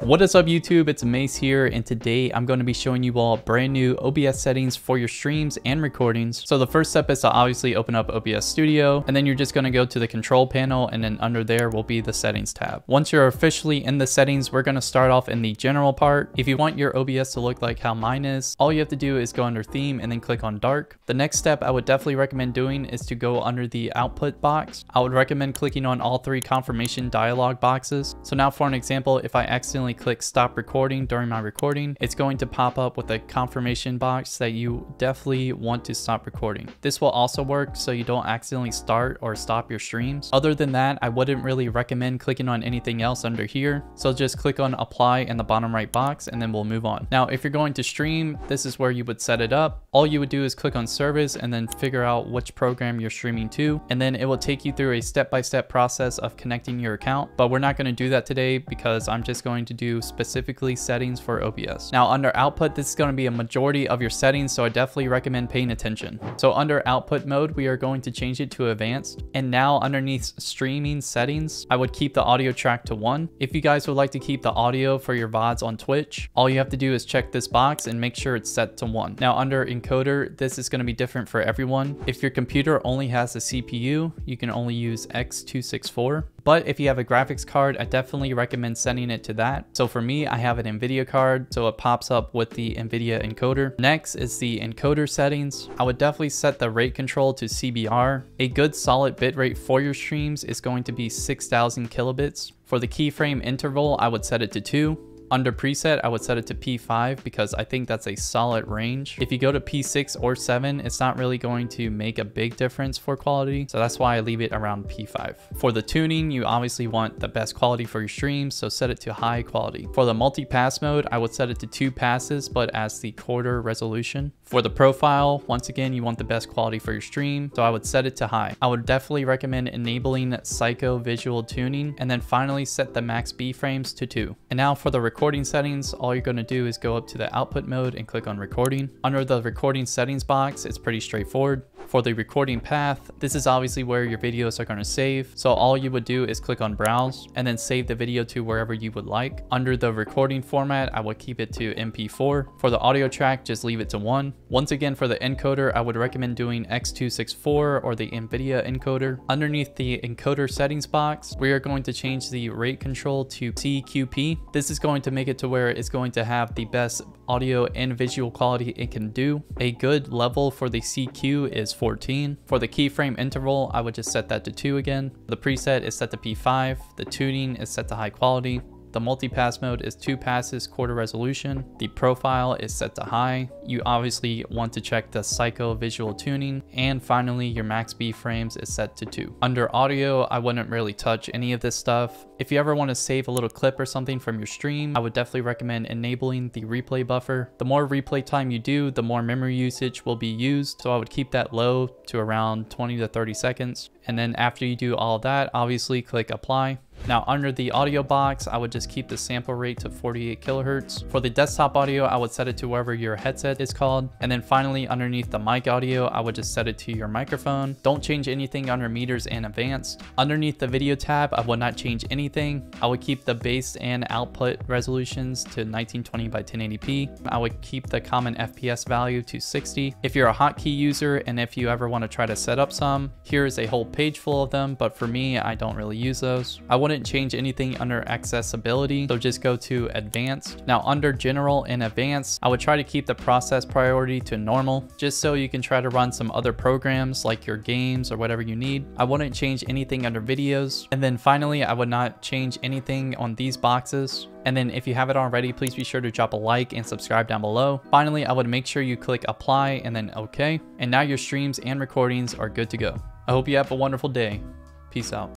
What is up YouTube, it's oMace here, and today I'm going to be showing you all brand new OBS settings for your streams and recordings. So the first step is to obviously open up OBS Studio, and then you're just going to go to the control panel, and then under there will be the settings tab. Once you're officially in the settings, we're going to start off in the general part. If you want your OBS to look like how mine is, all you have to do is go under theme and then click on dark. The next step I would definitely recommend doing is to go under the output box. I would recommend clicking on all three confirmation dialog boxes. So now for an example, if I accidentally click stop recording during my recording, it's going to pop up with a confirmation box that you definitely want to stop recording. This will also work so you don't accidentally start or stop your streams. Other than that, I wouldn't really recommend clicking on anything else under here. So just click on apply in the bottom right box and then we'll move on. Now, if you're going to stream, this is where you would set it up. All you would do is click on service and then figure out which program you're streaming to, and then it will take you through a step-by-step process of connecting your account. But we're not going to do that today because I'm just going to do specifically settings for OBS. Now under output, this is going to be a majority of your settings, so I definitely recommend paying attention. So under output mode, we are going to change it to advanced. And now underneath streaming settings, I would keep the audio track to 1. If you guys would like to keep the audio for your VODs on Twitch, all you have to do is check this box and make sure it's set to 1. Now under encoder, this is going to be different for everyone. If your computer only has a CPU, you can only use X264. But if you have a graphics card, I definitely recommend setting it to that. So for me, I have an NVIDIA card, so it pops up with the NVIDIA encoder. Next is the encoder settings. I would definitely set the rate control to CBR. A good solid bitrate for your streams is going to be 6,000 kilobits. For the keyframe interval, I would set it to 2. Under preset, I would set it to P5 because I think that's a solid range. If you go to P6 or 7, it's not really going to make a big difference for quality. So that's why I leave it around P5. For the tuning, you obviously want the best quality for your streams, so set it to high quality. For the multi-pass mode, I would set it to 2 passes, but as the quarter resolution. For the profile, once again, you want the best quality for your stream, so I would set it to high. I would definitely recommend enabling psycho visual tuning, and then finally set the max B frames to 2. And now for the recording settings, all you're going to do is go up to the output mode and click on recording. Under the recording settings box, it's pretty straightforward. For the recording path, this is obviously where your videos are going to save. So all you would do is click on browse and then save the video to wherever you would like. Under the recording format, I would keep it to MP4. For the audio track, just leave it to 1. Once again, for the encoder, I would recommend doing X264 or the NVIDIA encoder. Underneath the encoder settings box, we are going to change the rate control to CQP. This is going to make it to where it's going to have the best audio and visual quality it can do. A good level for the CQ is 14. For the keyframe interval, I would just set that to 2 again. The preset is set to P5. The tuning is set to high quality. The multi-pass mode is 2 passes, quarter resolution. The profile is set to high. You obviously want to check the psycho visual tuning. And finally, your max B frames is set to 2. Under audio, I wouldn't really touch any of this stuff. If you ever want to save a little clip or something from your stream, I would definitely recommend enabling the replay buffer. The more replay time you do, the more memory usage will be used. So I would keep that low to around 20 to 30 seconds. And then after you do all that, obviously click apply. Now under the audio box, I would just keep the sample rate to 48 kilohertz. For the desktop audio, I would set it to wherever your headset is called. And then finally, underneath the mic audio, I would just set it to your microphone. Don't change anything under meters and advanced. Underneath the video tab, I would not change anything. I would keep the base and output resolutions to 1920 by 1080p. I would keep the common FPS value to 60. If you're a hotkey user and if you ever want to try to set up some, here's a whole page full of them, but for me, I don't really use those. I wouldn't change anything under accessibility, so just go to advanced. Now under general and advanced, I would try to keep the process priority to normal, just so you can try to run some other programs like your games or whatever you need. I wouldn't change anything under videos. And then finally, I would not change anything on these boxes. And then if you haven't already, please be sure to drop a like and subscribe down below. Finally, I would make sure you click apply and then OK. And now your streams and recordings are good to go. I hope you have a wonderful day. Peace out.